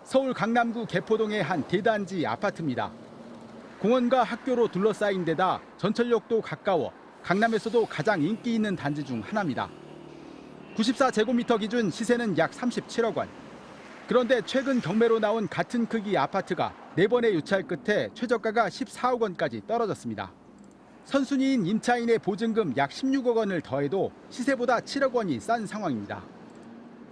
서울 강남구 개포동의 한 대단지 아파트입니다. 공원과 학교로 둘러싸인 데다 전철역도 가까워 강남에서도 가장 인기 있는 단지 중 하나입니다. 94제곱미터 기준 시세는 약 37억 원. 그런데 최근 경매로 나온 같은 크기 아파트가 4번의 유찰 끝에 최저가가 14억 원까지 떨어졌습니다. 선순위인 임차인의 보증금 약 16억 원을 더해도 시세보다 7억 원이 싼 상황입니다.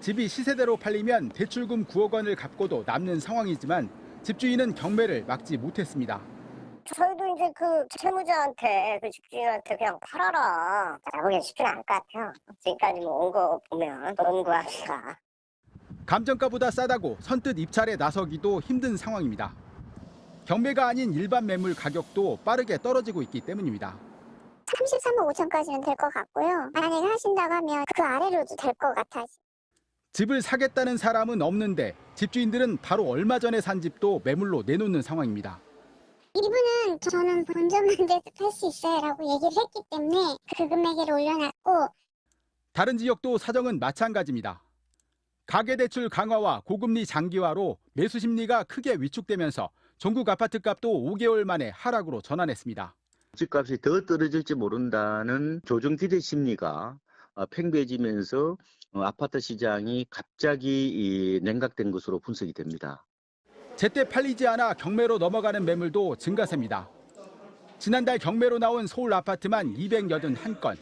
집이 시세대로 팔리면 대출금 9억 원을 갚고도 남는 상황이지만 집주인은 경매를 막지 못했습니다. 저희도 이제 그 채무자한테, 그 집주인한테 그냥 팔아라. 나보기엔 쉽지는 않을 것 같아요. 지금까지 온 거 보면 돈 구하기가. 감정가보다 싸다고 선뜻 입찰에 나서기도 힘든 상황입니다. 경매가 아닌 일반 매물 가격도 빠르게 떨어지고 있기 때문입니다. 33억 5천까지는 될 것 같고요. 만약에 하신다고 하면 그 아래로도 될 것 같아요. 집을 사겠다는 사람은 없는데 집주인들은 바로 얼마 전에 산 집도 매물로 내놓는 상황입니다. 이분은 저는 본전만 돼도 팔 수 있어요 라고 얘기를 했기 때문에 그 금액을 올려놨고, 다른 지역도 사정은 마찬가지입니다. 가계대출 강화와 고금리 장기화로 매수 심리가 크게 위축되면서 전국 아파트값도 5개월 만에 하락으로 전환했습니다. 집값이 더 떨어질지 모른다는 조정 기대 심리가 팽배해지면서 아파트 시장이 갑자기 냉각된 것으로 분석이 됩니다. 제때 팔리지 않아 경매로 넘어가는 매물도 증가세입니다. 지난달 경매로 나온 서울 아파트만 281건.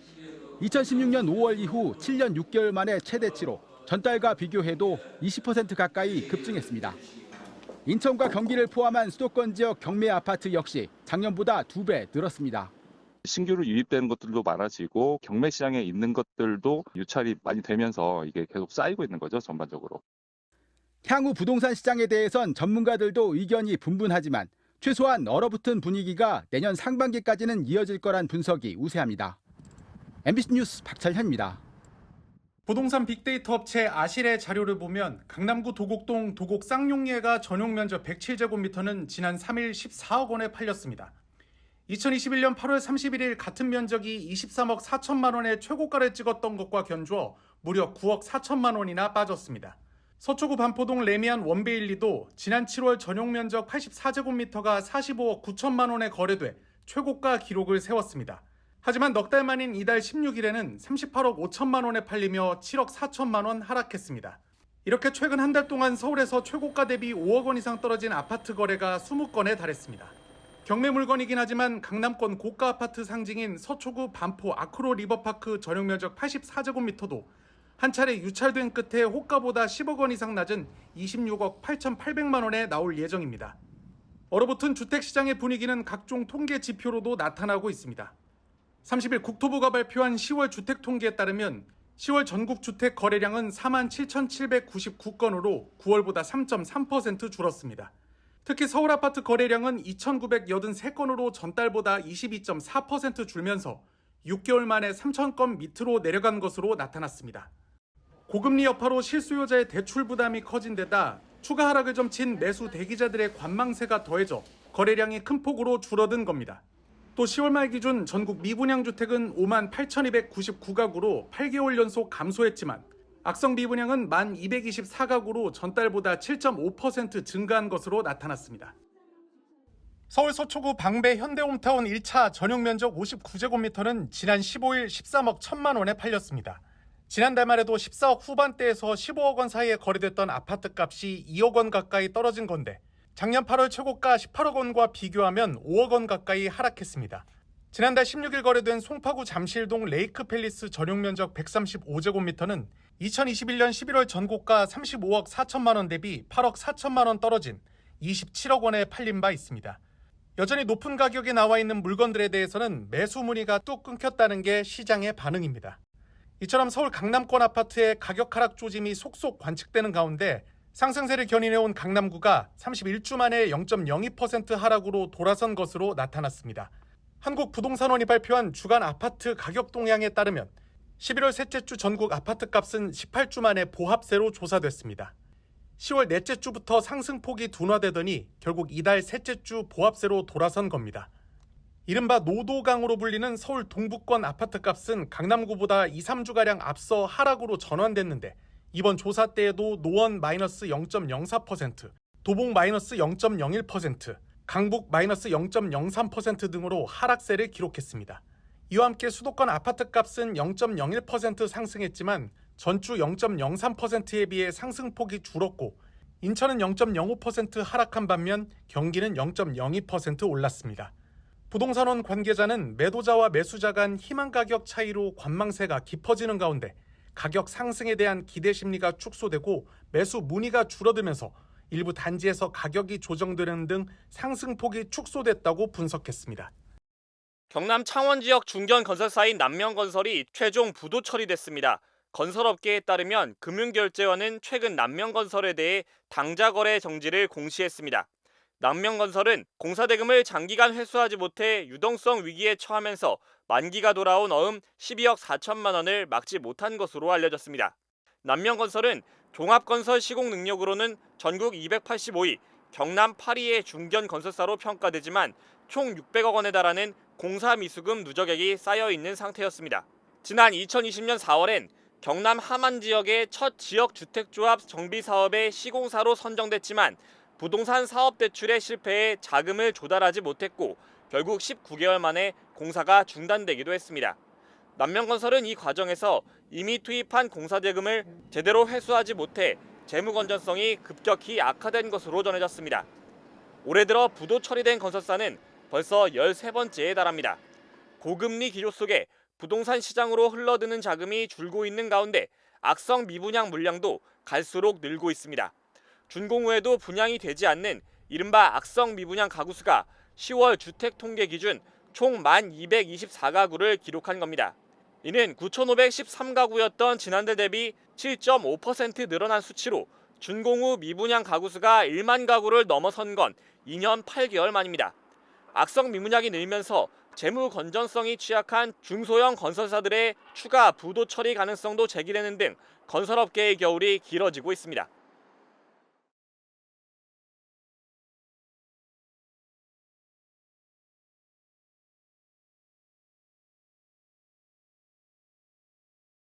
2016년 5월 이후 7년 6개월 만에 최대치로 전달과 비교해도 20% 가까이 급증했습니다. 인천과 경기를 포함한 수도권 지역 경매 아파트 역시 작년보다 2배 늘었습니다. 신규로 유입되는 것들도 많아지고 경매 시장에 있는 것들도 유찰이 많이 되면서 이게 계속 쌓이고 있는 거죠, 전반적으로. 향후 부동산 시장에 대해선 전문가들도 의견이 분분하지만 최소한 얼어붙은 분위기가 내년 상반기까지는 이어질 거란 분석이 우세합니다. MBC 뉴스 박찬현입니다. 부동산 빅데이터 업체 아실의 자료를 보면 강남구 도곡동 도곡 쌍용예가 전용 면적 107제곱미터는 지난 3일 14억 원에 팔렸습니다. 2021년 8월 31일 같은 면적이 23억 4천만 원의 최고가를 찍었던 것과 견주어 무려 9억 4천만 원이나 빠졌습니다. 서초구 반포동 레미안 원베일리도 지난 7월 전용 면적 84제곱미터가 45억 9천만 원에 거래돼 최고가 기록을 세웠습니다. 하지만 넉 달 만인 이달 16일에는 38억 5천만 원에 팔리며 7억 4천만 원 하락했습니다. 이렇게 최근 한 달 동안 서울에서 최고가 대비 5억 원 이상 떨어진 아파트 거래가 20건에 달했습니다. 경매 물건이긴 하지만 강남권 고가 아파트 상징인 서초구 반포 아크로 리버파크 전용 면적 84제곱미터도 한 차례 유찰된 끝에 호가보다 10억 원 이상 낮은 26억 8,800만 원에 나올 예정입니다. 얼어붙은 주택시장의 분위기는 각종 통계 지표로도 나타나고 있습니다. 30일 국토부가 발표한 10월 주택통계에 따르면 10월 전국 주택 거래량은 47,799건으로 9월보다 3.3% 줄었습니다. 특히 서울 아파트 거래량은 2,983건으로 전달보다 22.4% 줄면서 6개월 만에 3,000건 밑으로 내려간 것으로 나타났습니다. 고금리 여파로 실수요자의 대출 부담이 커진 데다 추가 하락을 점친 매수 대기자들의 관망세가 더해져 거래량이 큰 폭으로 줄어든 겁니다. 또 10월 말 기준 전국 미분양 주택은 5만 8,299가구로 8개월 연속 감소했지만 악성 미분양은 1만 224가구로 전달보다 7.5% 증가한 것으로 나타났습니다. 서울 서초구 방배 현대홈타운 1차 전용 면적 59제곱미터는 지난 15일 13억 1천만 원에 팔렸습니다. 지난달 말에도 14억 후반대에서 15억 원 사이에 거래됐던 아파트 값이 2억 원 가까이 떨어진 건데 작년 8월 최고가 18억 원과 비교하면 5억 원 가까이 하락했습니다. 지난달 16일 거래된 송파구 잠실동 레이크 팰리스 전용 면적 135제곱미터는 2021년 11월 전고가 35억 4천만 원 대비 8억 4천만 원 떨어진 27억 원에 팔린 바 있습니다. 여전히 높은 가격에 나와 있는 물건들에 대해서는 매수 문의가 뚝 끊겼다는 게 시장의 반응입니다. 이처럼 서울 강남권 아파트의 가격 하락 조짐이 속속 관측되는 가운데 상승세를 견인해온 강남구가 31주 만에 0.02% 하락으로 돌아선 것으로 나타났습니다. 한국부동산원이 발표한 주간 아파트 가격 동향에 따르면 11월 셋째 주 전국 아파트 값은 18주 만에 보합세로 조사됐습니다. 10월 넷째 주부터 상승폭이 둔화되더니 결국 이달 셋째 주 보합세로 돌아선 겁니다. 이른바 노도강으로 불리는 서울 동부권 아파트값은 강남구보다 2, 3주가량 앞서 하락으로 전환됐는데 이번 조사 때에도 노원 마이너스 0.04%, 도봉 마이너스 0.01%, 강북 마이너스 0.03% 등으로 하락세를 기록했습니다. 이와 함께 수도권 아파트 값은 0.01% 상승했지만 전주 0.03%에 비해 상승폭이 줄었고 인천은 0.05% 하락한 반면 경기는 0.02% 올랐습니다. 부동산원 관계자는 매도자와 매수자 간 희망 가격 차이로 관망세가 깊어지는 가운데 가격 상승에 대한 기대 심리가 축소되고 매수 문의가 줄어들면서 일부 단지에서 가격이 조정되는 등 상승폭이 축소됐다고 분석했습니다. 경남 창원 지역 중견 건설사인 남명건설이 최종 부도 처리됐습니다. 건설업계에 따르면 금융결제원은 최근 남명건설에 대해 당좌 거래 정지를 공시했습니다. 남명건설은 공사대금을 장기간 회수하지 못해 유동성 위기에 처하면서 만기가 돌아온 어음 12억 4천만 원을 막지 못한 것으로 알려졌습니다. 남명건설은 종합건설 시공 능력으로는 전국 285위, 경남 8위의 중견 건설사로 평가되지만 총 600억 원에 달하는 공사 미수금 누적액이 쌓여 있는 상태였습니다. 지난 2020년 4월엔 경남 함안 지역의 첫 지역주택조합 정비 사업의 시공사로 선정됐지만 부동산 사업 대출에 실패해 자금을 조달하지 못했고 결국 19개월 만에 공사가 중단되기도 했습니다. 남명건설은 이 과정에서 이미 투입한 공사대금을 제대로 회수하지 못해 재무 건전성이 급격히 악화된 것으로 전해졌습니다. 올해 들어 부도 처리된 건설사는 벌써 13번째에 달합니다. 고금리 기조 속에 부동산 시장으로 흘러드는 자금이 줄고 있는 가운데 악성 미분양 물량도 갈수록 늘고 있습니다. 준공후에도 분양이 되지 않는 이른바 악성 미분양 가구 수가 10월 주택 통계 기준 총 1,224가구를 기록한 겁니다. 이는 9,513가구였던 지난달 대비 7.5% 늘어난 수치로 준공후 미분양 가구 수가 1만 가구를 넘어선 건 2년 8개월 만입니다. 악성 미분양이 늘면서 재무 건전성이 취약한 중소형 건설사들의 추가 부도 처리 가능성도 제기되는 등 건설업계의 겨울이 길어지고 있습니다.